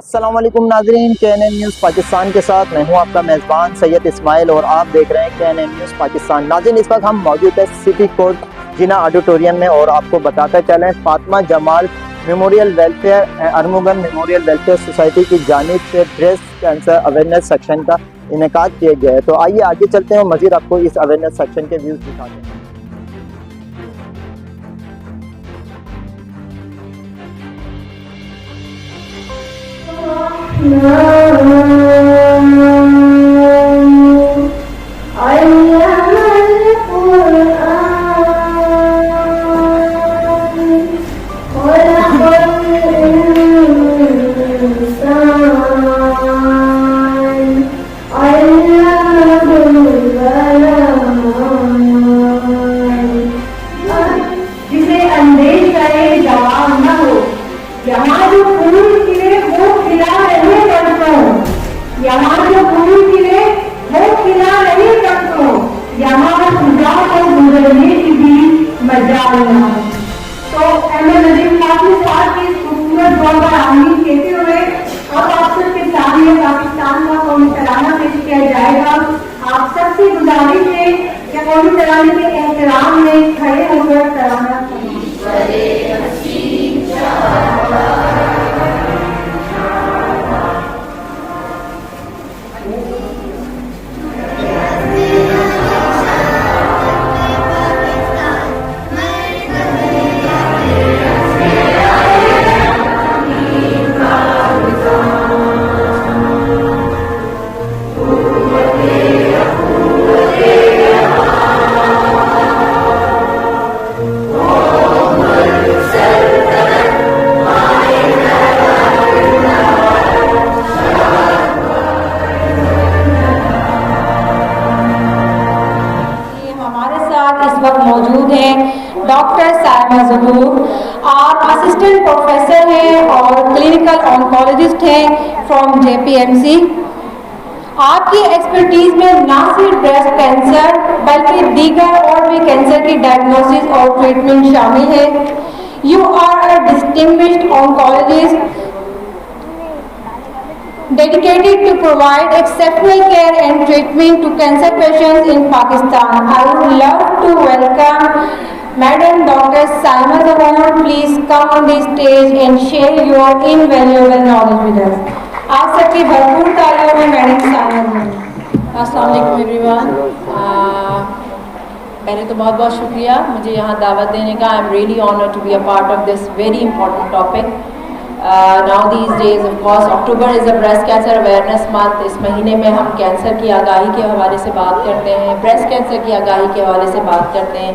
السلام علیکم ناظرین، KNN نیوز پاکستان کے ساتھ میں ہوں آپ کا میزبان سید اسماعیل اور آپ دیکھ رہے ہیں KNN نیوز پاکستان۔ ناظرین، اس وقت ہم موجود ہیں سٹی کورٹ جنا آڈیٹوریم میں اور آپ کو بتاتے چلیں Fatima Jamal memorial welfare Armugan memorial welfare society کی جانب سے بریسٹ کینسر اویئرنیس سیکشن کا انعقاد کیا گیا ہے۔ تو آئیے آگے چلتے ہیں اور مزید آپ کو اس اویئرنیس سیکشن کے ویوز دکھاتے ہیں۔ تو احمد ندیم خان صاحب کی خوبصورت دعا پر آمین کہتے ہوئے اب آپ سب کے سامنے پاکستان کا قومی ترانہ پیش کیا جائے گا۔ آپ سب سے گزارش ہے کہ قومی ترانے کے احترام میں کھڑے ہو کر ترانہ موجود ہیں ڈاکٹر سائمہ ظہور۔ آپ اسسٹنٹ پروفیسر ہیں اور کلینکل آنکولوجسٹ ہیں فرام JPMC۔ آپ کی ایکسپرٹیز میں نہ صرف بریسٹ کینسر بلکہ دیگر اور بھی کینسر کی ڈائگنوسس اور ٹریٹمنٹ شامل ہے۔ You are a distinguished oncologist dedicated to provide exceptional care and treatment to cancer patients in Pakistan. I would love to welcome Madam Dr. Saima ظہور. Please come on the stage and share your invaluable knowledge with us. آپ سب کی بھرپور تعریف میں madam Saima ظہور۔ السلام علیکم every one. پہلے تو بہت بہت شکریہ مجھے یہاں دعوت دینے کا۔ I am really honoured to be a part of this very important topic. Now these days of course October is a breast cancer awareness month۔ اس مہینے میں ہم کینسر کی آگاہی کے حوالے سے بات کرتے ہیں، بریسٹ کینسر کی آگاہی کے حوالے سے بات کرتے ہیں۔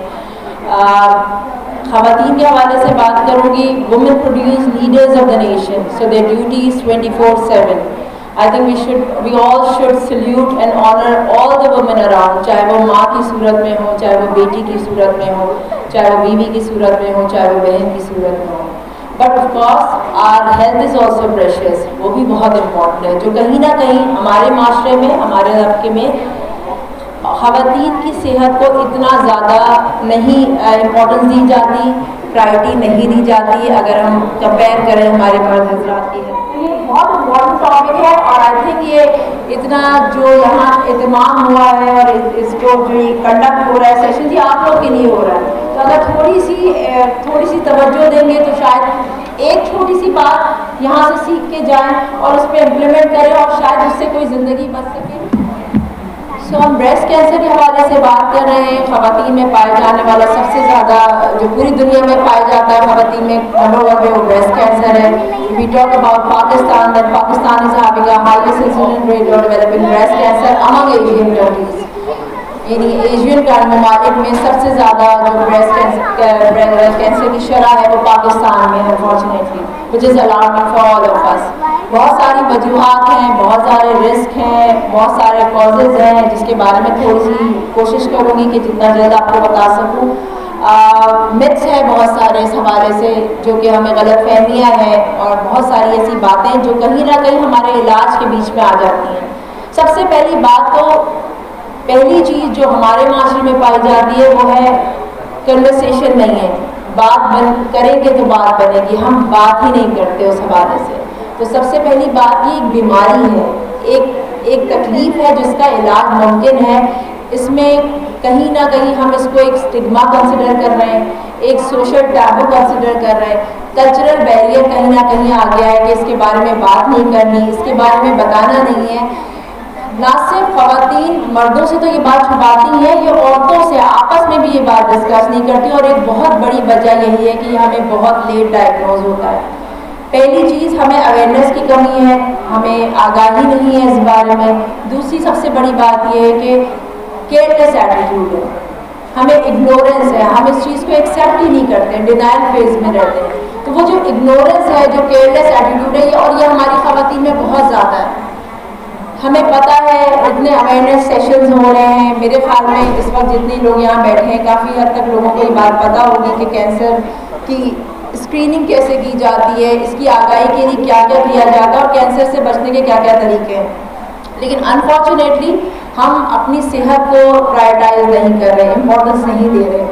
خواتین کے حوالے سے بات کروں گی۔ women produce leaders of the nation, so their duty is 24/7۔ I think we all should salute and honor all the women around، چاہے وہ ماں کی صورت میں ہو، چاہے وہ بیٹی کی صورت میں ہو، چاہے وہ بیوی کی صورت میں ہو، چاہے وہ بہن کی صورت میں ہو۔ But of course our health is also precious, وہ بھی بہت امپورٹنٹ ہے، جو کہیں نہ کہیں ہمارے معاشرے میں، ہمارے طبقے میں خواتین کی صحت کو اتنا زیادہ نہیں امپورٹنس دی جاتی، پرائرٹی نہیں دی جاتی اگر ہم کمپیئر کریں ہمارے مرد حضرات کی ہیلتھ۔ یہ بہت امپورٹنٹ ٹاپک ہے اور آئی تھنک یہ اتنا جو یہاں اہتمام ہوا ہے اور اس کو جو یہ کنڈکٹ ہو رہا ہے سیشن، یہ آپ لوگ کے لیے ہو رہا ہے۔ تو اگر تھوڑی سی توجہ دیں گے تو شاید ایک چھوٹی سی بات یہاں سے سیکھ کے جائیں اور اس پہ امپلیمنٹ کریں اور شاید اس سے کوئی زندگی بچ سکے۔ سو ہم بریسٹ کینسر کے حوالے سے بات کر رہے ہیں۔ خواتین میں پائے جانے والا سب سے زیادہ جو پوری دنیا میں پایا جاتا ہے خواتین میں نمبر 1 پہ وہ بریسٹ کینسر ہے۔ We talk about Pakistan, that Pakistan is having a highest incident rate of developing breast cancer among Asian countries. یعنی ایشین کا ممالک میں سب سے زیادہ جو بریسٹ کینسر کی شرح ہے وہ پاکستان میں ہے unfortunately, which is alarming for all of us. بہت ساری وجوہات ہیں، بہت سارے رسک ہیں، بہت سارے کازز ہیں جس کے بارے میں تھوڑی سی کوشش کروں گی کہ جتنا جلد آپ کو بتا سکوں۔ متس ہے بہت سارے اس حوالے سے جو کہ ہمیں غلط فہمیاں ہیں اور بہت ساری ایسی باتیں جو کہیں نہ کہیں ہمارے علاج کے بیچ میں آ جاتی ہیں۔ سب سے پہلی بات تو پہلی چیز جو ہمارے معاشرے میں پائی جاتی ہے وہ ہے کنورسیشن نہیں ہے، بات کریں گے تو بات بنے گی، ہم بات ہی نہیں کرتے اس حوالے سے۔ تو سب سے پہلی بات یہ ایک بیماری ہے, ایک تکلیف ہے جس کا علاج ممکن ہے. اس میں کہیں نہ کہیں ہم اس کو ایک اسٹگما کنسیڈر کر رہے ہیں, ایک سوشل ٹیبو کنسیڈر کر رہے ہیں, کلچرل بیریئر کہیں نہ کہیں آ گیا ہے کہ اس کے بارے میں بات نہیں کرنی, اس کے بارے میں بتانا نہیں ہے. نہ صرف خواتین مردوں سے تو یہ بات چھپاتی ہیں, یہ عورتوں سے آپس میں بھی یہ بات ڈسکس نہیں کرتی. اور ایک بہت بڑی وجہ یہی ہے کہ یہ ہمیں بہت لیٹ ڈائگنوز ہوتا ہے. پہلی چیز ہمیں اویئرنیس کی کمی ہے, ہمیں آگاہی نہیں ہے اس بارے میں. دوسری سب سے بڑی بات یہ ہے کہ کیئرلیس ایٹیٹیوڈ ہے, ہمیں اگنورینس ہے, ہم اس چیز کو ایکسیپٹ ہی نہیں کرتے, ڈینائل فیز میں رہتے ہیں. تو وہ جو اگنورینس ہے, جو کیئرلیس ایٹیٹیوڈ ہے, اور یہ ہماری خواتین میں بہت زیادہ ہے. ہمیں پتہ ہے اتنے اویئرنیس سیشنز ہو رہے ہیں, میرے خیال میں اس وقت جتنے لوگ یہاں بیٹھے ہیں کافی حد تک لوگوں کو یہ بات پتہ ہوگی کہ کینسر کی اسکریننگ کیسے کی جاتی ہے, اس کی آگاہی کے لیے کیا کیا کیا جاتا ہے, اور کینسر سے بچنے کے کیا کیا طریقے ہیں. لیکن انفارچونیٹلی ہم اپنی صحت کو پرائرٹائز نہیں کر رہے, امپورٹنس نہیں دے رہے.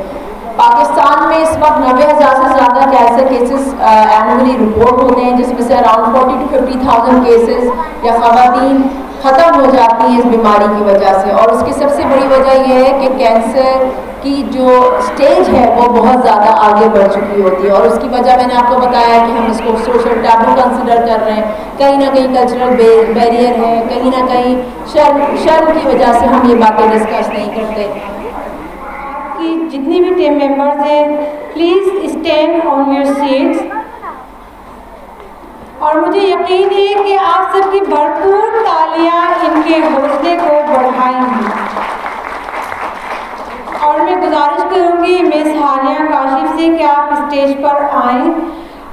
پاکستان میں اس وقت 90,000 سے زیادہ کینسر کیسز اینولی رپورٹ ہوتے ہیں, جس میں سے اراؤنڈ 40,000 to 50,000 کیسز یا خواتین ختم ہو جاتی ہیں اس بیماری کی وجہ سے. اور اس کی سب سے بڑی وجہ یہ ہے کہ کینسر کی جو سٹیج ہے وہ بہت زیادہ آگے بڑھ چکی ہوتی ہے. اور اس کی وجہ میں نے آپ کو بتایا کہ ہم اس کو سوشل ٹیبو کنسیڈر کر رہے ہیں, کہیں نہ کہیں کلچرل بیریئر ہے, کہیں نہ کہیں شرم کی وجہ سے ہم یہ باتیں ڈسکس نہیں کرتے. کہ جتنی بھی ٹیم ممبرز ہیں please stand on your seats. اور مجھے یقین ہے کہ آپ سب کی بھرپور تالیاں ان کے حوصلے کو بڑھائیں گی. اور میں گزارش کروں گی مس ہانیہ کاشف سے کہ آپ اسٹیج پر آئیں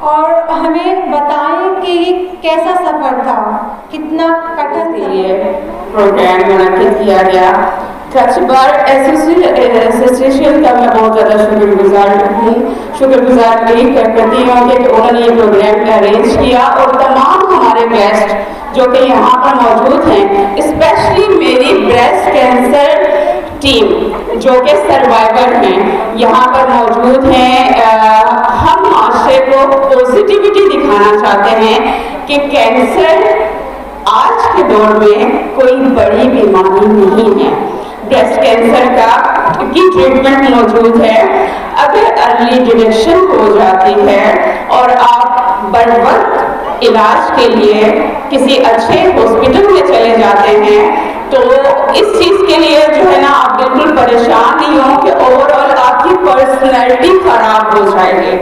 اور ہمیں بتائیں کہ یہ کیسا سفر تھا, کتنا کٹھن یہ پروگرام منعقد کیا گیا. ٹچ بار ایسوسیشن کا میں بہت زیادہ شکر گزار کرتی ہوں کہ انہوں نے یہ پروگرام ارینج کیا. اور تمام ہمارے گیسٹ جو کہ یہاں پر موجود ہیں, اسپیشلی میری بریسٹ کینسر ٹیم جو کہ سروائیور ہیں یہاں پر موجود ہیں. ہم معاشرے کو پازیٹیوٹی دکھانا چاہتے ہیں کہ کینسر آج کے دور میں کوئی بڑی بیماری نہیں ہے. بریسٹ کینسر کی ٹریٹمنٹ موجود ہے. اگر ارلی ڈیٹیکشن ہو جاتی ہے اور آپ بروقت علاج کے لیے کسی اچھے ہاسپٹل میں چلے جاتے ہیں تو اس چیز کے لیے جو ہے نا آپ بالکل پریشان نہیں ہوں کہ اوور آل آپ کی پرسنالٹی خراب ہو جائے گی.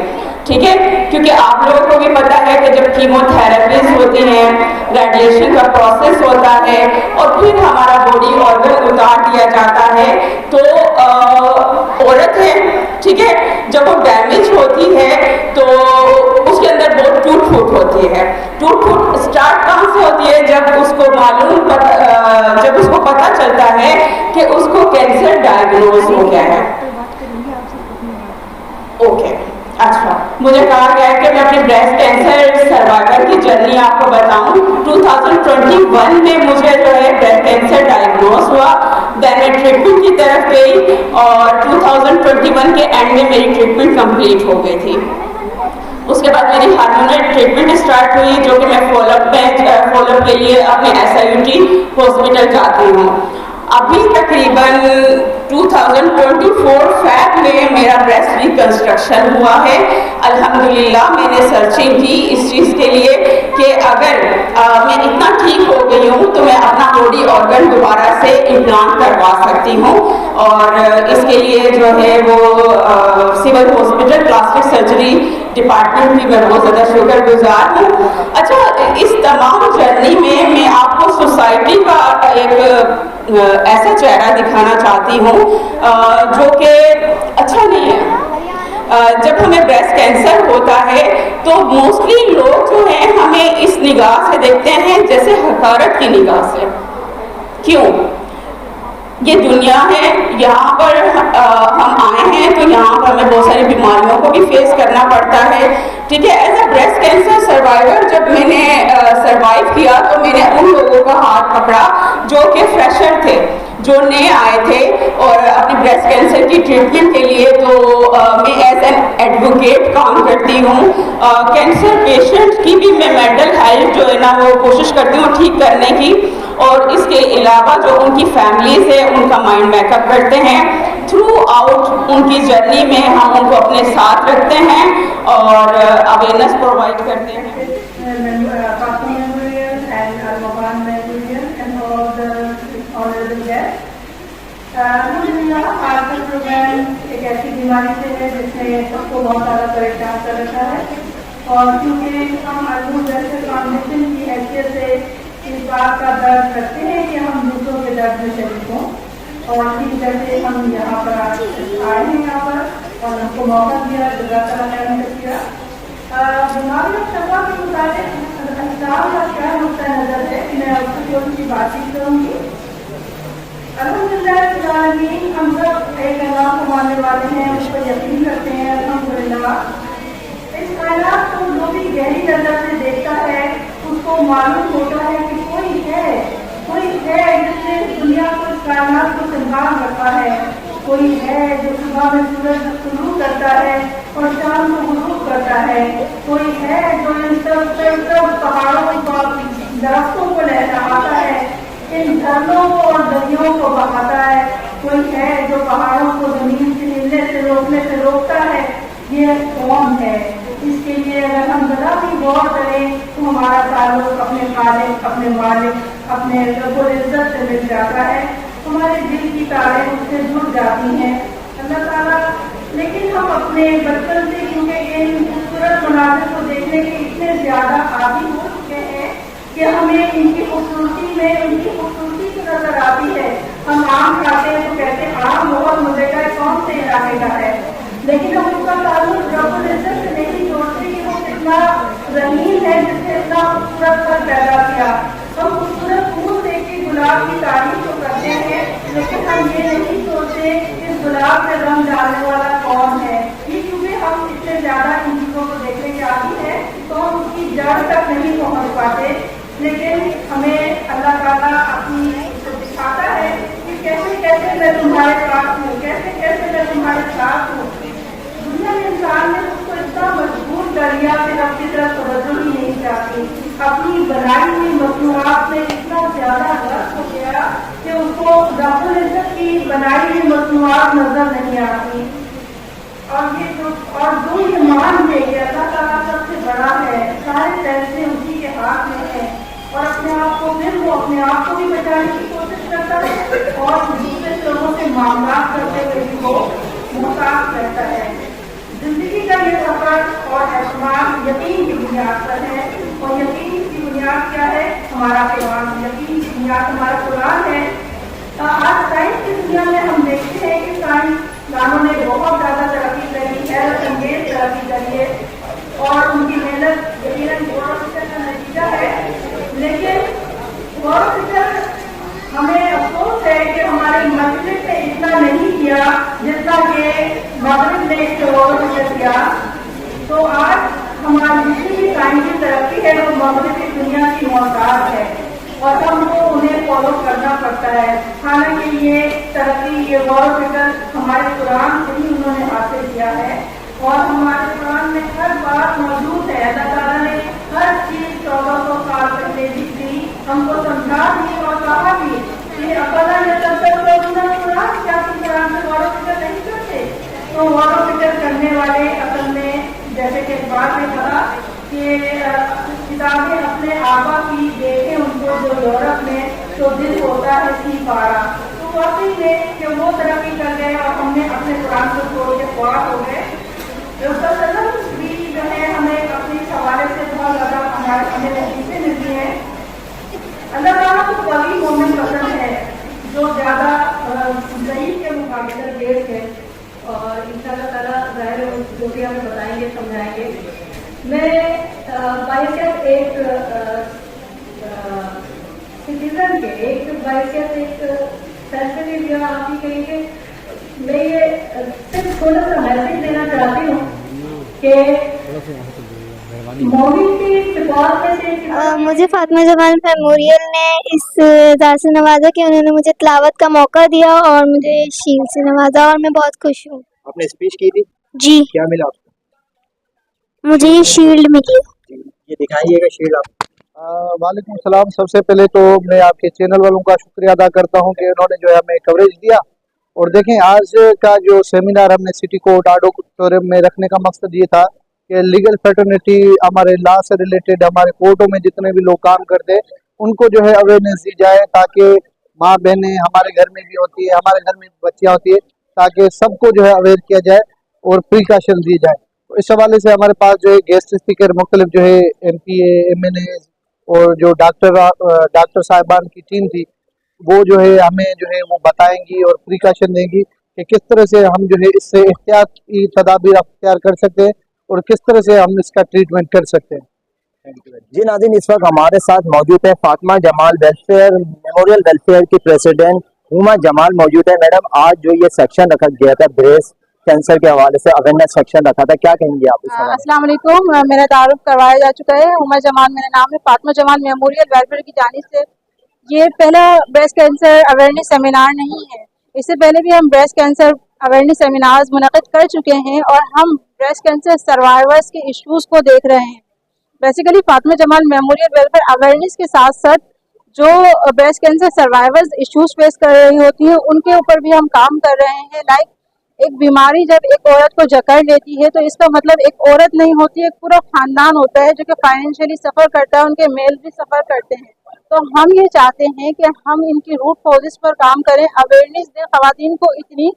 ٹھیک ہے, کیونکہ آپ لوگوں کو بھی پتا ہے کہ جب کیمو تھراپیز ہوتی ہیں, ریڈیشن کا پروسیس ہوتا ہے اور پھر ہمارا باڈی آرگن اتار دیا جاتا ہے, تو عورت ہے, ٹھیک ہے, جب وہ ڈیمیج ہوتی ہے تو اس کے اندر بہت ٹوٹ پھوٹ ہوتی ہے. ٹوٹ پھوٹ اسٹارٹ کہاں سے ہوتی ہے؟ جب اس کو پتہ چلتا ہے کہ اس کو کینسر ڈائگنوز ہو گیا ہے. اوکے, اچھا, مجھے کہا گیا ہے کہ میں اپنی بریسٹ کینسر سروائیور کی جرنی آپ کو بتاؤں. 2021 میں مجھے جو ہے بریسٹ کینسر ڈائگنوز ہوا. دین میں ٹریٹمنٹ کی طرف گئی اور 2021 کے اینڈ میں میری ٹریٹمنٹ کمپلیٹ ہو گئی تھی. اس کے بعد میری ہارمونل ٹریٹمنٹ اسٹارٹ ہوئی جو کہ میں فالو اپ کے لیے اپنے SIUT ہاسپٹل جاتی ہوں. ابھی تقریباً 2024 فیب میں میرا بریسٹ ریکنسٹرکشن ہوا ہے. الحمدللہ میں نے سرچنگ کی اس چیز کے لیے کہ اگر میں اتنا ٹھیک ہو گئی ہوں تو میں اپنا باڈی آرگن دوبارہ سے امپلانٹ کروا سکتی ہوں. اور اس کے لیے جو ہے وہ civil hospital plastic surgery department بھی میں بہت زیادہ شکر گزار ہوں. اچھا, اس تمام جرنی میں آپ کو سوسائٹی کا ایک ایسا چہرہ دکھانا چاہتی ہوں جو کہ اچھا نہیں ہے. جب ہمیں بریسٹ کینسر ہوتا ہے تو موسٹلی لوگ جو ہیں ہمیں اس نگاہ سے دیکھتے ہیں جیسے حقارت کی نگاہ سے. کیوں؟ یہ دنیا ہے, یہاں پر ہم آئے ہیں تو یہاں پر ہمیں بہت ساری بیماریوں کو بھی فیس کرنا پڑتا ہے. ٹھیک ہے, as a breast cancer survivor جب میں نے سروائیو کیا تو میں نے ان لوگوں کا ہاتھ پکڑا جو کہ فریشر تھے, جو نئے آئے تھے اور اپنی بریسٹ کینسر کی ٹریٹمنٹ کے لیے. تو میں ایز این ایڈوکیٹ کام کرتی ہوں. کینسر پیشنٹ کی بھی میں مینٹل ہیلتھ جو ہے نا وہ کوشش کرتی ہوں ٹھیک کرنے کی, اور اس کے علاوہ جو ان کی فیملیز ہے ان کا مائنڈ میک اپ کرتے ہیں. تھرو آؤٹ ان کی جرنی میں ہم ان کو اپنے ساتھ رکھتے ہیں اور اویئرنیس پرووائڈ کرتے ہیں. آج کا پروگرام ایک ایسی بیماری سے ہے جس نے سب کو بہت زیادہ پریشان کر رکھا ہے, اور کیونکہ ہم جیسے فاؤنڈیشن کی حیثیت سے اس بات کا درد کرتے ہیں کہ ہم دوسروں کے درد میں شریک ہوں, اور اسی وجہ سے ہم یہاں پر آئے ہیں یہاں پر اور ہم کو موقع دیا. جزاک اللہ خیر کیا. بیماری شفا کے مطابق اسلام کا کیا نقطۂ نظر ہے, میں آپ سے تھوڑی سی بات چیت کروں گی. الحمدللہ العالمین, ہم سب ایک اللہ کو ماننے والے ہیں, اس پر یقین کرتے ہیں. الحمدللہ اس کائنات کو جو بھی گہری نظر سے دیکھتا ہے اس کو معلوم ہوتا ہے کہ کوئی ہے جس نے دنیا کو, اس کائنات کو سنبھال رکھا ہے. کوئی ہے جو صبح میں سورج طلوع کرتا ہے اور شام کو غروب کرتا ہے. کوئی ہے جو ان سب پہاڑوں کو, درختوں کو لہراتا ہے, ان جھرنوں کو اور دریاؤں کو بہاتا ہے. کوئی ہے جو پہاڑوں کو زمین سے ہلنے سے روکنے سے روکتا ہے. یہ کون ہے؟ اس کے لیے اگر ہم ذرا بھی غور کریں تو ہمارا تعلق اپنے خالق, اپنے مالک, اپنے رب العزت سے مل جاتا ہے. ہمارے دل کی تاریں اس سے جڑ جاتی ہیں اللہ تعالیٰ. لیکن ہم اپنے بچپن سے کیونکہ ان خوبصورت مناظر کو دیکھنے کے اتنے زیادہ عادی ہو چکے ہیں کہ ہمیں ان کی خوبصورتی میں ان کی خوبصورتی کی نظر آتی ہے. ہم آم کھاتے ہیں تو کہتے ہیں آم بہت مزے کا ہے, کون سے علاقے کا ہے, لیکن ہم اس کا تعلق رب العزت سے نہیں جوڑتے کہ وہ کتنا رحیم ہے جس نے اتنا خوبصورت پھل پیدا کیا. ہم خوبصورت پھول دیکھ کے گلاب کی تعریف تو کرتے ہیں, لیکن ہم یہ نہیں سوچتے کہ اس گلاب میں رنگ ڈالنے والا کون ہے. یہ کیونکہ ہم اتنے زیادہ ان چیزوں کو دیکھنے کے عادی ہیں تو ہم اس کی جڑ تک نہیں پہنچ پاتے. لیکن ہمیں اللہ تعالیٰ اپنی دکھاتا ہے کہ کیسے کیسے میں تمہارے پاس ہوں, کیسے کیسے میں تمہارے ساتھ ہوں. دنیا میں انسان نے اس کو اتنا مجبور کر دیا کہ رب کی طرف توجہ ہی نہیں چاہتی. اپنی بنائی ہوئی مصنوعات میں اتنا زیادہ غرق ہو گیا کہ اس کو رب العزت کی بنائی ہوئی مصنوعات نظر نہیں آتی. اور جو یہ مان لے کہ اللہ تعالیٰ سب سے بڑا ہے, سارے فیصلے اسی کے ہاتھ میں ہیں, اور اپنے آپ کو پھر وہ اپنے آپ کو بھی بچانے کی کوشش کرتا ہے اور دوسرے لوگوں سے معاملات کرتے ہوئے بھی وہ محتاط رہتا ہے. زندگی کا یہ سفر اور اعتماد یقین کی بنیاد پر ہے, اور یقین کی بنیاد کیا ہے؟ ہمارا قرآن. یقین کی بنیاد ہمارا قرآن ہے. آج سائنس کی دنیا میں ہم دیکھتے ہیں کہ سائنسدانوں نے بہت زیادہ ترقی کری, حیرت انگیز ترقی کری ہے, اور ان کی محنت یقیناً غور و فکر کا نتیجہ ہے. لیکن غور و فکر ہمیں افسوس ہے کہ ہمارے مشرق نے اتنا نہیں کیا جتنا کہ مغرب نے اس سے غور و فکر کیا. تو آج ہماری جتنی بھی سائنسی ترقی ہے وہ مغربی دنیا کی محتاج ہے, اور ہم کو انہیں فالو کرنا پڑتا ہے. حالانکہ یہ ترقی, یہ غور و فکر ہمارے قرآن سے ہی انہوں نے حاصل کیا ہے, اور ہمارے قرآن میں ہر بات موجود ہے. اللہ تعالیٰ نے ہر چیز 1400 سال پہلے لکھ دی, ہم کو سمجھا دی اور کہا بھی کہ اپنا یہ تب تک قرآن کیا تم قرآن سے غور و فکر نہیں کرتے. تو غور و فکر کرنے والے اصل میں جیسے کہ اخبار نے کہا کہ کتابیں اپنے آبا کی دیکھیں ان کو جو یورپ میں, تو دل ہوتا ہے سی پارا. تو واقعی میں کہ وہ ترقی کر گئے اور ہم نے اپنے قرآن کو چھوڑ کے خواب ہو گئے. رسول بھی جو ہے ہمیں اپنے حوالے سے بہت زیادہ ہمیں حدیثیں ملتی ہیں. اللہ تعالیٰ کو قوی مومن پسند ہے جو زیادہ ضعیف کے مقابلے دیش ہے, اور ان شاء اللہ تعالیٰ ظاہر جو بھی ہمیں بتائیں گے سمجھائیں گے. میں بائیکٹ ایک سٹیزن کے ایک بائیکٹ ایک فیصلے لیا آپ ہی کہیں گے. میں یہ صرف تھوڑا سا میسج دینا چاہتی ہوں کہ मुझे फातिमा जमाल मेमोरियल ने इस एजाज़ से नवाजा कि उन्होंने मुझे तिलावत का मौका दिया और मुझे शील्ड से नवाजा और मैं बहुत खुश हूँ। आपने स्पीच की थी, जी, क्या मिला आपको? मुझे ये शील्ड मिली। ये दिखाइएगा शील्ड आप। वालेकुम सलाम। सबसे पहले तो मैं आपके चैनल वालों का शुक्रिया अदा करता हूं कि उन्होंने जो है हमें कवरेज दिया। और देखें, आज का जो सेमिनार हमने सिटी कोर्ट ऑडिटोरियम में रखने का मकसद ये था कि लीगल फैटर्निटी, हमारे लॉ से रिलेटेड हमारे कोर्टों में जितने भी लोग काम करते हैं उनको जो है अवेयरनेस दी जाए, ताकि माँ बहनें हमारे घर में भी होती है, हमारे घर में भी बच्चियाँ होती है, ताकि सबको जो है अवेयर किया जाए और प्रिकॉशन दी जाए। तो इस हवाले से हमारे पास जो है गेस्ट स्पीकर मुख्तलिफ जो है MPA, MNA और जो डॉक्टर साहिबान की टीम थी, वो जो है हमें जो है वो बताएंगी और प्रिकॉशन देंगी कि किस तरह से हम जो है इससे एहतियाती तदाबीर अख्तियार कर सकते हैं और किस तरह से हम इसका ट्रीटमेंट कर सकते हैं। जी नाज़रीन, इस वक्त हमारे साथ मौजूद है Fatima Jamal welfare memorial welfare की प्रेसिडेंट हुमा जमाल मौजूद है। मैडम, आज जो ये सेक्शन रखा गया था ब्रेस्ट कैंसर के हवाले से अवेयरनेस सेक्शन रखा था, क्या कहेंगे आप इस हवाले से? अस्सलाम वालेकुम, मेरा तारुफ करवाया जा चुका है। हुमा जमाल मेरा नाम है, फातिमा जमाल मेमोरियल वेलफेयर की जानिब से ये पहला ब्रेस्ट कैंसर अवेयरनेस सेमिनार नहीं है। इससे पहले भी हम ब्रेस्ट कैंसर अवेयरनेस सेमिनार्स मुनक़िद कर चुके हैं और हम ब्रेस्ट कैंसर सर्वाइवर्स के इश्यूज़ को देख रहे हैं। Basically Fatima Jamal memorial welfare awareness के साथ साथ जो breast cancer survivors issues face कर रही होती हैं उनके ऊपर भी हम काम कर रहे हैं। लाइक एक बीमारी जब एक औरत को जकड़ लेती है तो इसका मतलब एक औरत नहीं होती, एक पूरा खानदान होता है जो कि फाइनेंशियली सफ़र करता है, उनके मेल भी सफ़र करते हैं। तो हम ये चाहते हैं कि हम इनकी रूट कॉजेज़ पर काम करें, अवेयरनेस दें ख़वातीन को इतनी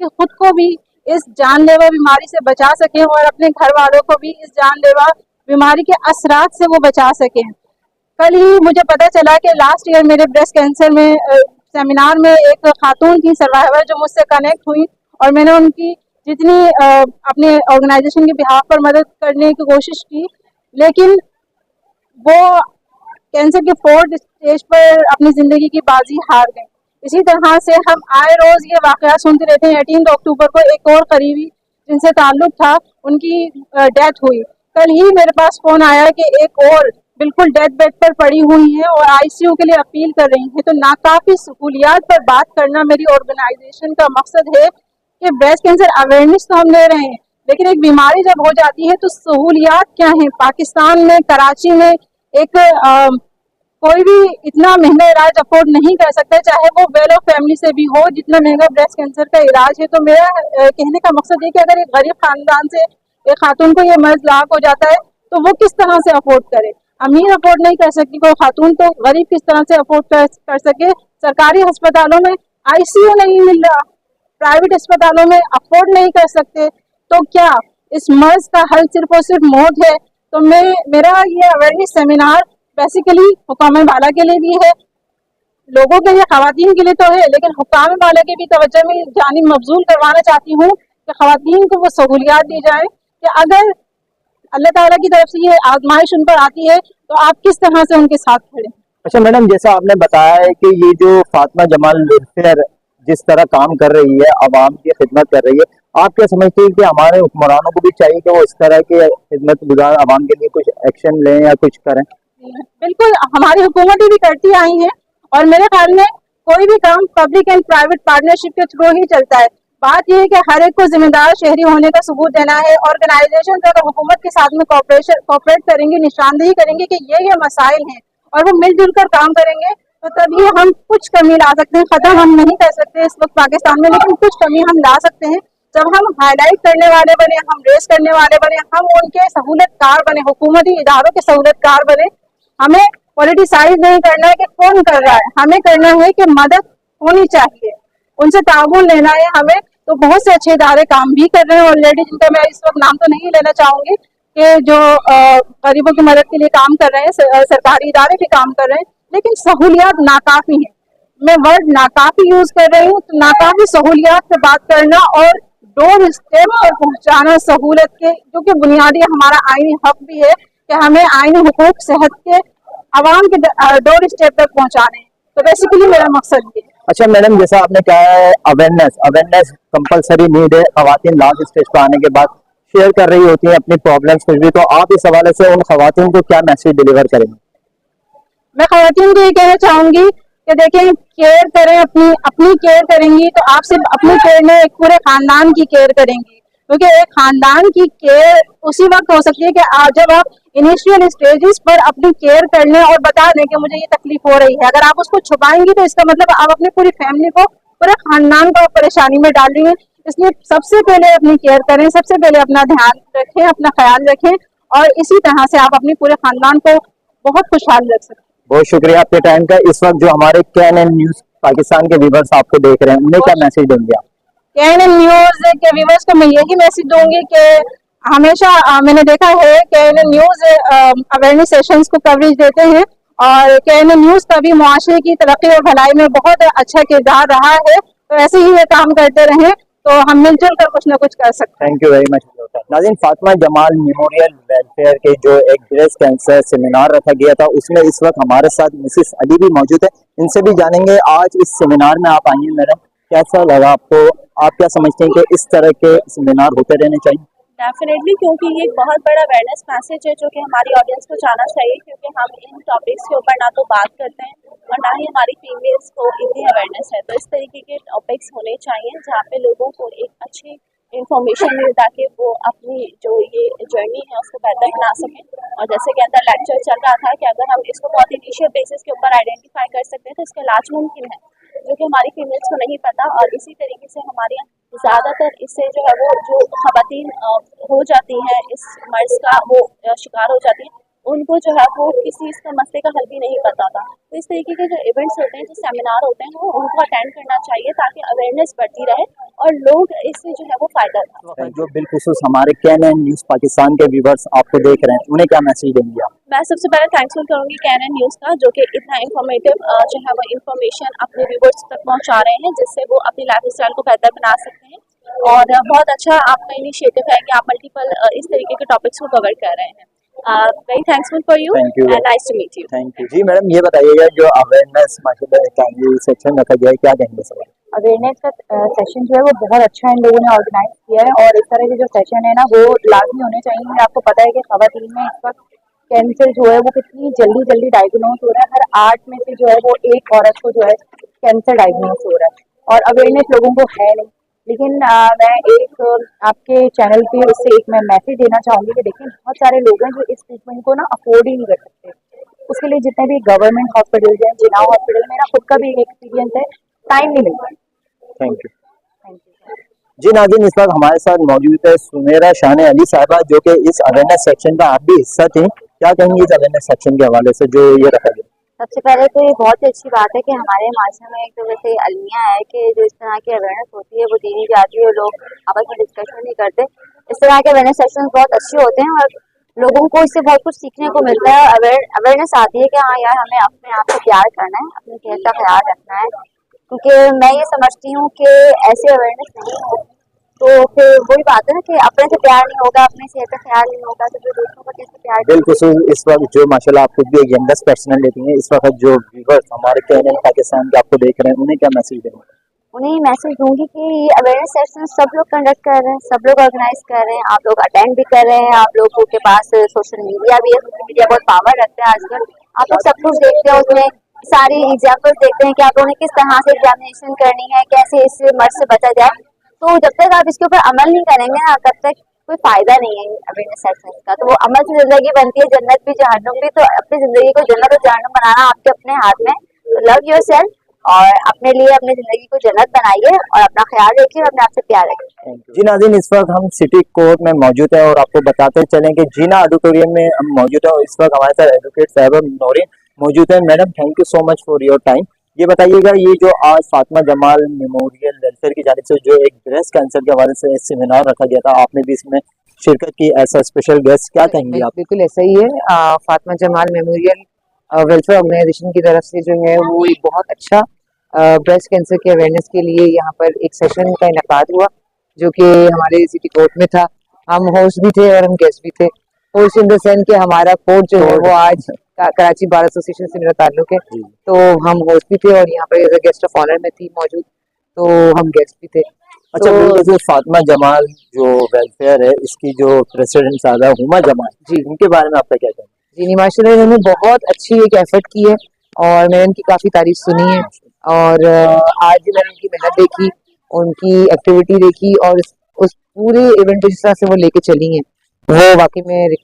कि खुद को भी इस जानलेवा बीमारी से बचा सकें और अपने घर वालों को भी इस जानलेवा बीमारी के असरात से वो बचा सकें। कल ही मुझे पता चला कि लास्ट ईयर मेरे ब्रेस्ट कैंसर में सेमिनार में एक खातून की सर्वाइवर जो मुझसे कनेक्ट हुई और मैंने उनकी जितनी अपने ऑर्गेनाइजेशन के बिहाफ पर मदद करने की कोशिश की, लेकिन वो कैंसर के 4th स्टेज पर अपनी ज़िंदगी की बाजी हार गई। इसी तरह से हम आए रोज़ ये वाक़या सुनते रहते हैं। 18 अक्टूबर को एक और करीबी जिनसे ताल्लुक़ था उनकी डेथ हुई। कल ही मेरे पास फ़ोन आया कि एक और बिल्कुल डेथ बेड पर पड़ी हुई हैं और ICU के लिए अपील कर रही हैं। तो नाकाफ़ी सहूलियात पर बात करना मेरी ऑर्गेनाइजेशन का मकसद है कि ब्रेस्ट कैंसर अवेयरनेस तो हम ले रहे हैं, लेकिन एक बीमारी जब हो जाती है तो सहूलियात क्या हैं। पाकिस्तान में कराची में एक कोई भी इतना महंगा इलाज अफोर्ड नहीं कर सकता, चाहे वो वेल ऑफ फैमिली से भी हो, जितना महंगा ब्रेस्ट कैंसर का इलाज है। तो मेरा कहने का मकसद है कि अगर एक गरीब खानदान से एक खातून को ये मर्ज लाक हो जाता है तो वो किस तरह से अफोर्ड करे। अमीर अफोर्ड नहीं कर सकती कोई खातून, तो गरीब किस तरह से अफोर्ड कर सके। सरकारी अस्पतालों में ICU नहीं मिल रहा, प्राइवेट अस्पतालों में अफोर्ड नहीं कर सकते, तो क्या इस मर्ज का हल सिर्फ और सिर्फ मौत है? तो मेरा ये अवेयरनेस सेमिनार बेसिकली हुकाम वाला के लिए भी है, लोगों के लिए, खवातीन के लिए तो है, लेकिन हुकाम वाला के भी तवज्जो में जानिब मबजूल करवाना चाहती हूँ कि खवातीन को वो सहूलियात दी जाए कि अगर अल्लाह ताला की तरफ से ये आजमाइश उन पर आती है तो आप किस तरह से उनके साथ खड़े। अच्छा मैडम, जैसा आपने बताया है कि ये जो फातिमा जमाल वेलफेयर जिस तरह काम कर रही है, आवाम की खिदमत कर रही है, आप क्या समझते हैं कि हमारे हुक्मरानों को भी चाहिए कि वो इस तरह के खिदमत गुजार आवाम के लिए कुछ एक्शन लें या कुछ करें? बिल्कुल, हमारी हुकूमतें भी करती आई हैं और मेरे ख्याल में कोई भी काम पब्लिक एंड प्राइवेट पार्टनरशिप के थ्रू ही चलता है। बात यह है कि हर एक को जिम्मेदार शहरी होने का सबूत देना है। ऑर्गेनाइजेशन अगर हुकूमत के साथ में कोऑपरेट करेंगे, निशानदेही करेंगे कि ये मसाइल हैं और वो मिलजुल कर काम करेंगे, तो तभी हम कुछ कमी ला सकते हैं। खत्म हम नहीं कर सकते इस वक्त पाकिस्तान में, लेकिन कुछ कमी हम ला सकते हैं जब हम हाईलाइट करने वाले बने, हम रेस करने वाले बने, हम उनके सहूलतकार बने, हुकूमती इदारों के सहूलतकार बने। हमें पॉलिटिसाइज नहीं करना है कि कौन कर रहा है, हमें करना है कि मदद होनी चाहिए, उनसे ताउन लेना है हमें। तो बहुत से अच्छे इदारे काम भी कर रहे हैं ऑलरेडी, जिनका मैं इस वक्त नाम तो नहीं लेना चाहूंगी, कि जो गरीबों की मदद के लिए काम कर रहे हैं, सरकारी इदारे भी काम कर रहे हैं, लेकिन सहूलियात नाकाफी है। मैं वर्ड नाकाफी यूज कर रही हूँ। तो नाकाफी सहूलियात से बात करना और डोर स्टेप पर पहुंचाना सहूलत के, जो कि बुनियादी हमारा आईनी हक भी है कि हमें आईनी हुकूक सेहत के आवाम के डोर स्टेप तक पहुंचाने। तो बेसिकली मेरा मकसद ये है। अच्छा मैडम, जैसा आपने कहा है अवेयरनेस कंपलसरी नीड है खवातीन लास्ट स्टेज पर आने के बाद शेयर कर रही होती हैं अपनी प्रॉब्लम्स कुछ भी, तो आप इस हवाले से उन खवातीन को क्या मैसेज डिलीवर करेंगे? मैं खवातीन को ये कहना चाहूंगी कि देखें, केयर करें, अपनी केयर करेंगी तो आप सिर्फ अपनी केयर नहीं, एक पूरे खानदान की केयर करेंगी, क्योंकि एक खानदान की केयर उसी वक्त हो सकती है कि जब आप इनिशियल स्टेजेस पर अपनी केयर कर लें और बता दें कि मुझे ये तकलीफ हो रही है। अगर आप उसको छुपाएंगी तो इसका मतलब आप अपनी पूरी फैमिली को, पूरे खानदान को परेशानी में डाल रही हैं। इसलिए सबसे पहले अपनी केयर करें, सबसे पहले अपना ध्यान रखें, अपना ख्याल रखें, और इसी तरह से आप अपने पूरे खानदान को बहुत खुशहाल रख सकते हैं। बहुत शुक्रिया आपके टाइम का। इस वक्त जो हमारे KNN न्यूज पाकिस्तान के व्यूअर्स आपको देख रहे हैं, उन्हें क्या मैसेज देंगे आप? KNN न्यूज के व्यूअर्स को मैं यही मैसेज दूंगी कि हमेशा मैंने देखा है KNN न्यूज अवेयरनेस सेशंस को कवरेज देते हैं, और KNN न्यूज का भी मुआशरे की तरक्की और भलाई में बहुत अच्छा किरदार रहा है। तो ऐसे ही ये काम करते रहें तो हम मिलजुल कर कुछ ना कुछ कर सकते हैं। Thank you very much. नाज़रीन, फातिमा जमाल मेमोरियल वेलफेयर के जो एक ब्रेस्ट कैंसर सेमिनार रखा गया था, उसमें इस वक्त हमारे साथ मिसेस अली भी मौजूद है। इनसे भी जानेंगे आज इस सेमिनार में आप आई हैं मैडम, कैसा लगा आपको? आप क्या समझते हैं कि इस तरह के सेमिनार होते रहने चाहिए? डेफिनेटली, क्योंकि ये एक बहुत बड़ा अवेयरनेस मैसेज है जो कि हमारी ऑडियंस को जाना चाहिए, क्योंकि हम इन टॉपिक्स के ऊपर ना तो बात करते हैं और ना ही हमारी फीमेल्स को इतनी अवेयरनेस है। तो इस तरीके के टॉपिक्स होने चाहिए जहाँ पे लोगों को एक अच्छी इन्फॉर्मेशन मिले ताकि वो अपनी जो ये जर्नी है उसको बेहतर बना सकें। और जैसे कि अंदर लेक्चर चल रहा था कि अगर हम इसको बहुत इनिशियल बेसिस के ऊपर आइडेंटिफाई कर सकते हैं तो इसका इलाज मुमकिन है, जो कि हमारी फीमेल्स को नहीं पता। और इसी तरीके से हमारे यहाँ ज़्यादातर इससे जो है वो जो ख़वातीन हो जाती हैं इस मर्ज़ का, वो शिकार हो जाती हैं, उनको जो है वो किसी इसका मसले का हल भी नहीं पता था। तो इस तरीके के जो इवेंट्स होते हैं, जो सेमिनार होते हैं, वो उनको अटेंड करना चाहिए ताकि अवेयरनेस बढ़ती रहे और लोग इससे जो है वो फ़ायदा उठाएं। जो बिलखुसूस हमारे KNN न्यूज पाकिस्तान के व्यूअर्स आपको देख रहे हैं, उन्हें क्या मैसेज देंगे आप? मैं सबसे पहले थैंक्सफुल करूँगी KNN न्यूज़ का, जो कि इतना इन्फॉर्मेटिव जो है वो इन्फॉर्मेशन अपने व्यूअर्स तक पहुँचा रहे हैं, जिससे वो अपनी लाइफ स्टाइल को बेहतर बना सकते हैं। और बहुत अच्छा आपका इनिशिएटिव है कि आप मल्टीपल इस तरीके के टॉपिक्स को कवर कर रहे हैं। Very thankful for you Thank you. And nice to meet you. Thank you. जी मैडम, ये बताइएगा जो अवेयरनेस माशाल्लाह सेक्शन रखा गया है, क्या कहेंगे सर? अवेयरनेस का सेशन जो है वो बहुत अच्छा इन लोगों ने ऑर्गेनाइज किया है, और इस तरह के जो सेशन है ना वो लाजमी होने चाहिए। आपको पता है कि ख़वातीन में इस वक्त कैंसर जो है वो कितनी जल्दी डायग्नोज हो रहा है। हर 8 में से जो है वो एक औरत को जो है कैंसर डायग्नोज हो रहा है, और अवेयरनेस लोगों को है नहीं। लेकिन मैं एक आपके चैनल पे इससे एक मैं मैसेज देना चाहूँगी कि देखिए, बहुत सारे लोग हैं जो इस ट्रीटमेंट को ना अफोर्ड ही नहीं कर सकते। उसके लिए जितने भी गवर्नमेंट हॉस्पिटल्स हैं, जिना हॉस्पिटल, मेरा खुद का भी एक एक्सपीरियंस है, टाइम नहीं मिलता। Thank you. जी नाज़रीन, इस वक्त हमारे साथ मौजूद है सुमेरा शान अली साहिबा, जो कि इस अवेयरनेस सेक्शन का आप भी हिस्सा थे। क्या कहेंगे इस अवेयरनेस सेक्शन के हवाले से जो ये रखा गया? सबसे पहले तो ये बहुत ही अच्छी बात है कि हमारे माशरे में एक तो वैसे अलमिया है कि जो इस तरह की अवेयरनेस होती है वो दी नहीं जाती है, लोग आपस में डिस्कशन नहीं करते। इस तरह के अवेयरनेस सेशन बहुत अच्छे होते हैं और लोगों को इससे बहुत कुछ सीखने को मिलता है। अवेयरनेस आती है कि हाँ यार, हमें अपने आप को प्यार करना है, अपनी सेहत का ख्याल रखना है, क्योंकि मैं ये समझती हूँ कि ऐसी अवेयरनेस नहीं होगी तो फिर वही बात है ना कि अपने से प्यार नहीं होगा, अपनी सेहत का ख्याल नहीं होगा, तो फिर दूसरों को कैसे प्यार। बिल्कुल। इस वक्त जो माशाल्लाह आप खुद भी एक यंगेस्ट पर्सनैलिटी हैं, इस वक्त जो व्यूअर्स हमारे KNN पाकिस्तान के आपको देख रहे हैं, उन्हें क्या मैसेज देंगे? उन्हें मैसेज दूंगी कि ये अवेयरनेस सेशन सब लोग कंडक्ट कर रहे हैं, सब लोग ऑर्गेनाइज कर रहे हैं, आप लोग अटेंड भी कर रहे हैं, आप लोगों के पास सोशल मीडिया भी है, सोशल मीडिया बहुत पावर रखता है आजकल। आप लोग सब कुछ देखते हैं, उसमें सारी एग्जाम्पल देखते हैं कि आप लोगों ने किस तरह से एग्जामिनेशन करनी है, कैसे इस मर्ज से बचा जाए। तो जब तक आप इसके ऊपर अमल नहीं करेंगे ना, तब तक कोई फायदा नहीं है अवेयरनेस सेशन का। तो वो अमल से जिंदगी बनती है, जन्नत भी जहन्नुम भी। तो अपनी जिंदगी को जन्नत और जहन्नुम बनाना आपके अपने हाथ में। तो लव योरसेल्फ और अपने लिए अपनी जिंदगी को जन्नत बनाइए और अपना ख्याल रखिए और अपने आप से प्यार रखिए। जी नाज़रीन, इस वक्त हम सिटी कोर्ट में मौजूद है और आपको बताते चलें कि जीना ऑडिटोरियम में हम मौजूद है और इस वक्त हमारे साथ एडवोकेट साहिबा नौरीन मौजूद है। Madam, thank you so much for your time. ये बताइएगा, ये जो आज फातिमा जमाल मेमोरियल वेलफेयर की जानिब से जो एक ब्रेस्ट कैंसर के हवाले से सेमिनार रखा गया था, आपने भी इसमें शिरकत की ऐसा स्पेशल गेस्ट, क्या कहेंगे आप? बिल्कुल ऐसा ही है। Fatima Jamal memorial welfare organisation की तरफ से जो है वो एक बहुत अच्छा ब्रेस्ट कैंसर के अवेयरनेस के लिए यहाँ पर एक सेशन का इनकाद हुआ, जो कि हमारे सिटी कोर्ट में था। हम होस्ट भी थे और हम गेस्ट भी थे। होस्ट इन द सेंस कि हमारा कोर्ट जो है वो आज कराची बार एसोसिएशन से मेरा ताल्लुक है, तो हम होस्ट भी थे और यहाँ पर as a guest of honour में थी मौजूद, तो हम गेस्ट भी थे। अच्छा, बिल्कुल। फातिमा जमाल जो वेलफेयर है, इसकी जो प्रेसिडेंट साहबा हुमा जमाल जी, उनके बारे में आपका क्या कहना है? जी माशाल्लाह इन्होंने बहुत अच्छी एक एफर्ट की है और मैंने उनकी काफ़ी तारीफ सुनी है। और आज मैंने उनकी मेहनत देखी, उनकी एक्टिविटी देखी और उस पूरे इवेंट को जिस तरह से वो लेके चली हैं वो वाकई में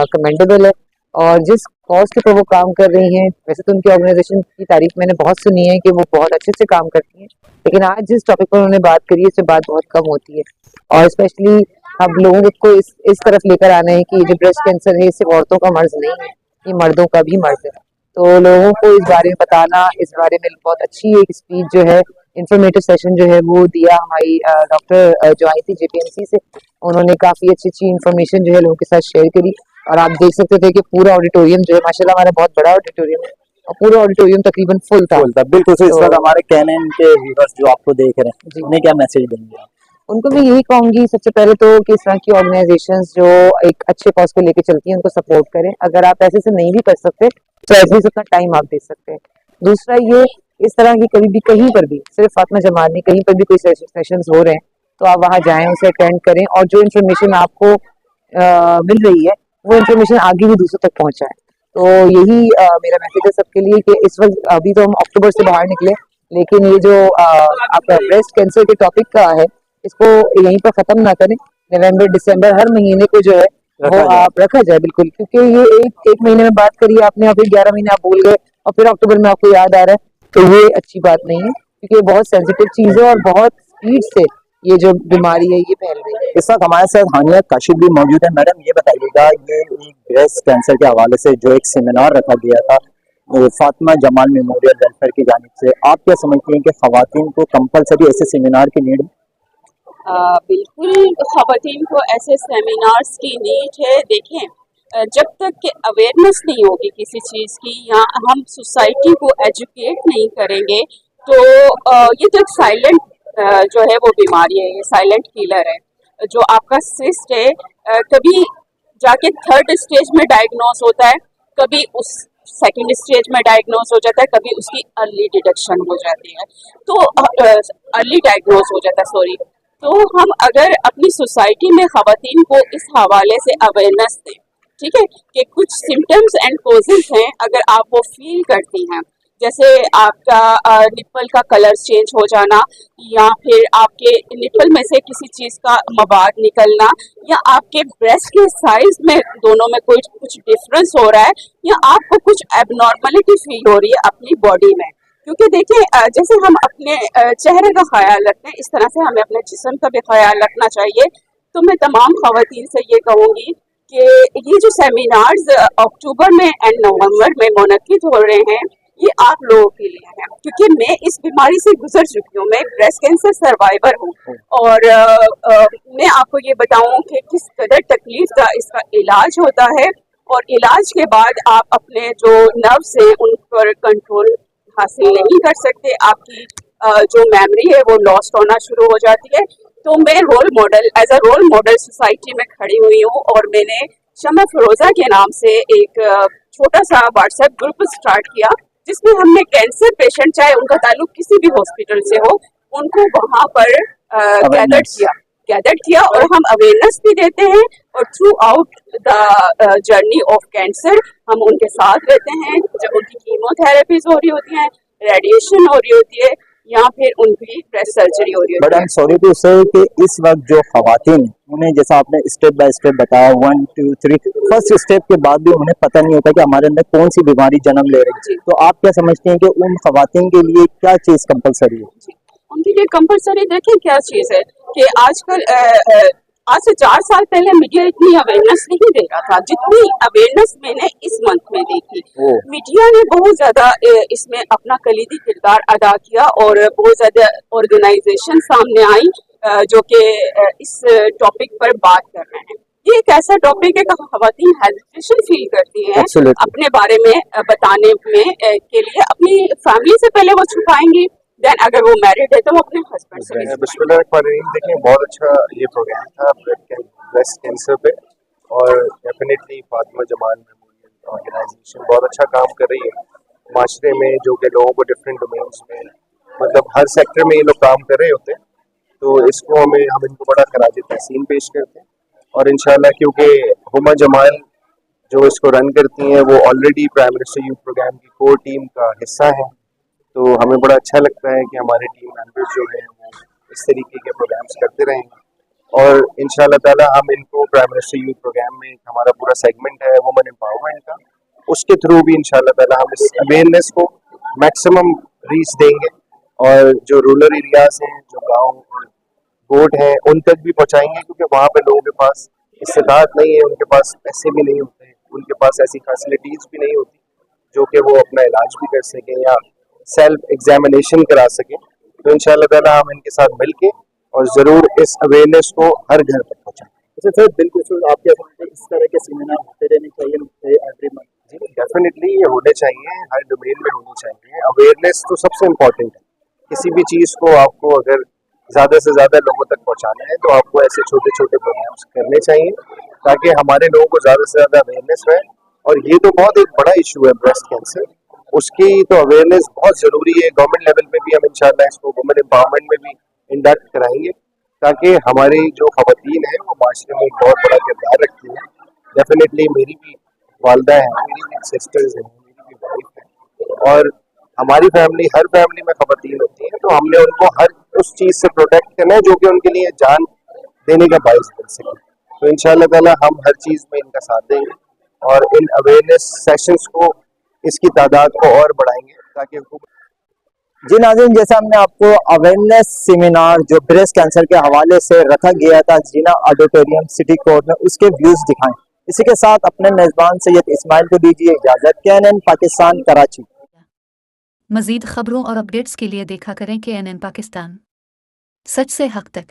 कमेंडेबल है। और जिस कॉज के ऊपर वो काम कर रही हैं, वैसे तो उनकी ऑर्गेनाइजेशन की तारीफ मैंने बहुत सुनी है कि वो बहुत अच्छे से काम करती हैं, लेकिन आज जिस टॉपिक पर उन्होंने बात करी है इससे बात बहुत कम होती है। और स्पेशली हम लोगों को इस तरफ लेकर आना है कि जो ब्रेस्ट कैंसर है सिर्फ औरतों का मर्ज नहीं है, ये मर्दों का भी मर्ज है। तो लोगों को इस बारे में बताना, इस बारे में बहुत अच्छी एक स्पीच जो है, इंफॉर्मेटिव सेशन जो है वो दिया हमारी डॉक्टर जो आई थी JPMC से। उन्होंने काफ़ी अच्छी इन्फॉर्मेशन जो है लोगों के साथ शेयर करी और आप देख सकते थे कि पूरा ऑडिटोरियम जो है माशाल्लाह हमारा बहुत बड़ा ऑडिटोरियम है और पूरा ऑडिटोरियम तकरीबन फुल था। बिल्कुल। तो इस वक्त हमारे कैनन के व्यूअर्स जो आपको देख रहे हैं, उन्हें क्या मैसेज देंगे आप? उनको मैं यही कहूंगी सबसे पहले तो कि इस तरह की ऑर्गेनाइजेशंस जो एक अच्छे कॉज को लेकर चलती हैं उनको सपोर्ट करें। अगर आप ऐसे से नहीं भी कर सकते तो एटलीस्ट अपना टाइम आप दे सकते हैं। दूसरा ये, इस तरह की कभी भी कहीं पर भी, सिर्फ फातिमा जमाल नहीं, कहीं पर भी कोई सेशंस हो रहे हैं तो आप वहाँ जाएं, उसे अटेंड करें और जो इन्फॉर्मेशन आपको मिल रही है वो इन्फॉर्मेशन आगे भी दूसरों तक पहुँचाएं। तो यही मेरा मैसेज है सबके लिए कि इस वक्त अभी तो हम अक्टूबर से बाहर निकले, लेकिन ये जो आपका ब्रेस्ट कैंसर के टॉपिक का है इसको यहीं पर खत्म ना करें। नवंबर दिसंबर हर महीने को जो है वो आप रखा जाए, बिल्कुल, क्योंकि ये एक महीने में बात करिए आपने, फिर 11 महीने आप भूल गए और फिर अक्टूबर में आपको याद आ रहा है, तो ये अच्छी बात नहीं है क्योंकि ये बहुत सेंसिटिव चीज है और बहुत स्पीड से ये जो बीमारी है ये फैल रही है। इस वक्त हमारे साथ हानिया काशिफ भी मौजूद है। मैडम ये बताइएगा, ये एक ब्रेस्ट कैंसर के हवाले से जो एक सेमिनार रखा गया था फातिमा जमाल मेमोरियल वेलफेयर की जानिब से, आप क्या समझती हैं कि खवातीन को कंपलसरी ऐसे सेमिनार की नीड? बिल्कुल, खवातीन को ऐसे सेमिनार्स की नीड है। देखें, जब तक कि अवेयरनेस नहीं होगी किसी चीज़ की या हम सोसाइटी को एजुकेट नहीं करेंगे तो ये तो एक साइलेंट जो है वो बीमारी है, ये साइलेंट किलर है। जो आपका सिस्ट है कभी जाके 3rd स्टेज में डायग्नोस होता है, कभी उस 2nd स्टेज में डायग्नोस हो जाता है, कभी उसकी अर्ली डिटेक्शन हो जाती है, तो अर्ली डायग्नोस हो जाता है, सॉरी। तो हम अगर अपनी सोसाइटी में खवातीन को इस हवाले से अवेयरनेस दें, ठीक है, कि कुछ सिम्टम्स एंड कोजेस हैं, अगर आप वो फील करती हैं, जैसे आपका निप्पल का कलर चेंज हो जाना या फिर आपके निप्पल में से किसी चीज़ का मवाद निकलना या आपके ब्रेस्ट के साइज में दोनों में कुछ डिफरेंस हो रहा है या आपको कुछ एबनॉर्मलिटी फील हो रही है अपनी बॉडी में, क्योंकि देखिए जैसे हम अपने चेहरे का ख्याल रखते हैं इस तरह से हमें अपने जिस्म का भी ख्याल रखना चाहिए। तो मैं तमाम खवातीन से ये कहूँगी कि ये जो सेमिनार्स अक्टूबर में एंड नवंबर में मुनक्किद हो रहे हैं ये आप लोगों के लिए है, क्योंकि मैं इस बीमारी से गुजर चुकी हूँ, मैं ब्रेस्ट कैंसर सर्वाइवर हूँ और मैं आपको ये बताऊँ कि किस कदर तकलीफ का इसका इलाज होता है और इलाज के बाद आप अपने जो नर्व्स हैं उन पर कंट्रोल हासिल नहीं कर सकते, आपकी जो मेमोरी है वो लॉस्ट होना शुरू हो जाती है। तो मैं role model, as a role model society में खड़ी हुई हूँ और मैंने शमा फिरोजा के नाम से एक छोटा सा व्हाट्सएप ग्रुप स्टार्ट किया जिसमें हमने कैंसर पेशेंट, चाहे उनका ताल्लुक किसी भी हॉस्पिटल से हो, उनको वहाँ पर गैदर किया और हम अवेयरनेस भी देते हैं और through out the journey of cancer हम उनके साथ रहते हैं। जब उनकी कीमोथेरेपीज हो रही होती हैं, रेडिएशन हो रही होती है या फिर उनकी ब्रेस्ट सर्जरी हो रही होती है। But I am sorry to say कि इस वक्त जो खवातीन, उन्हें जैसा आपने स्टेप बाय स्टेप बताया 1 2 3, फर्स्ट स्टेप के बाद भी उन्हें पता नहीं होता कि हमारे अंदर कौन सी बीमारी जन्म ले रही है, तो आप क्या समझते हैं कि उन खवातीन के लिए क्या चीज कंपलसरी है? उनके लिए कंपलसरी देखें क्या चीज़ है कि आजकल आज से 4 साल पहले मीडिया इतनी अवेयरनेस नहीं दे रहा था जितनी अवेयरनेस मैंने इस मंथ में देखी। मीडिया ने बहुत ज्यादा इसमें अपना कलीदी किरदार अदा किया और बहुत ज्यादा ऑर्गेनाइजेशन सामने आई जो कि इस टॉपिक पर बात कर रहे हैं। ये एक ऐसा टॉपिक है कि खवातीन हेजिटेशन फील करती हैं अपने बारे में बताने में के लिए, अपनी फैमिली से पहले वो छुपाएंगी, देन अगर वो मैरिड है तो वो अपने हस्बैंड से। बिस्मिल्लाहिर्रहमानिर्रहीम। देखिए बहुत अच्छा ये प्रोग्राम था ब्रेस्ट कैंसर पे और definitely Fatima Jamal memorial organisation बहुत अच्छा काम कर रही है माशरे में, जो कि लोगों को डिफरेंट डोमेन्स में, मतलब हर सेक्टर में ये लोग काम कर रहे होते हैं। तो इसको हम इनको बड़ा खराज तहसीन पेश करते हैं और इंशाल्लाह क्योंकि हुमा जमाल जो इसको रन करती हैं वो already prime minister youth programme की कोर टीम का हिस्सा है, तो हमें बड़ा अच्छा लगता है कि हमारे टीम मेंबर्स जो हैं वो इस तरीके के प्रोग्राम्स करते रहेंगे और इंशाल्लाह ताला हम इनको प्राइम मिनिस्टर यूथ प्रोग्राम में हमारा पूरा सेगमेंट है वुमेन एम्पावरमेंट का, उसके थ्रू भी इंशाल्लाह ताला हम इस अवेयरनेस को मैक्सिमम रीच देंगे और जो रूरल एरियाज हैं, जो गाँव और गोट हैं, उन तक भी पहुँचाएंगे क्योंकि वहाँ पे लोगों के पास इस्तेताअत नहीं है, उनके पास पैसे भी नहीं होते, उनके पास ऐसी फैसिलिटीज़ भी नहीं होती जो कि वो अपना इलाज भी कर सकें या सेल्फ एग्जामिनेशन करा सकें। तो इंशाल्लाह ताला हम इनके साथ मिलके और ज़रूर इस अवेयरनेस को हर घर तक पहुँचाएं। अच्छा सर, बिल्कुल आपके इस तरह के सेमिनार होते रहने चाहिए एवरी मंथ। जी डेफिनेटली ये होने चाहिए, हर डोमेन में होने चाहिए। अवेयरनेस तो सबसे इम्पोर्टेंट है, किसी भी चीज़ को आपको अगर ज़्यादा से ज़्यादा लोगों तक पहुँचाना है तो आपको ऐसे छोटे छोटे प्रोग्राम्स करने चाहिए ताकि हमारे लोगों को ज़्यादा से ज़्यादा अवेयरनेस रहे। और ये तो बहुत एक बड़ा इशू है ब्रेस्ट कैंसर, उसकी तो अवेयरनेस बहुत ज़रूरी है। गवर्नमेंट लेवल पे भी हम इंशाल्लाह इसको वुमेन एम्पावरमेंट में भी इंडक्ट कराएंगे ताकि हमारी जो ख़वातीन हैं वो माशरे में एक बहुत बड़ा किरदार रखती हैं। डेफिनेटली मेरी भी वालदा हैं, मेरी भी सिस्टर्स हैं, मेरी भी वाइफ है और हमारी फैमिली, हर फैमिली में ख़वातीन होती हैं, तो हमने उनको हर उस चीज़ से प्रोटेक्ट करना है जो कि उनके लिए जान देने का बाइस बन सके। तो इंशाल्लाह ताला हम हर चीज़ में इनका साथ देंगे और इन अवेयरनेस सेशंस को, इसकी तादाद को और बढ़ाएंगे ताकि जी नाज़रीन, जैसे हमने आपको अवेयरनेस सेमिनार जो ब्रेस्ट कैंसर के हवाले से रखा गया था जीना ऑडिटोरियम सिटी कोर्ट में, उसके व्यूज़ दिखाएं। इसी के साथ अपने मेज़बान सैयद इस्माइल को दीजिए इजाज़त। KNN पाकिस्तान, कराची। मज़ीद खबरों और अपडेट्स के लिए देखा करें KNN पाकिस्तान, सच से हक तक।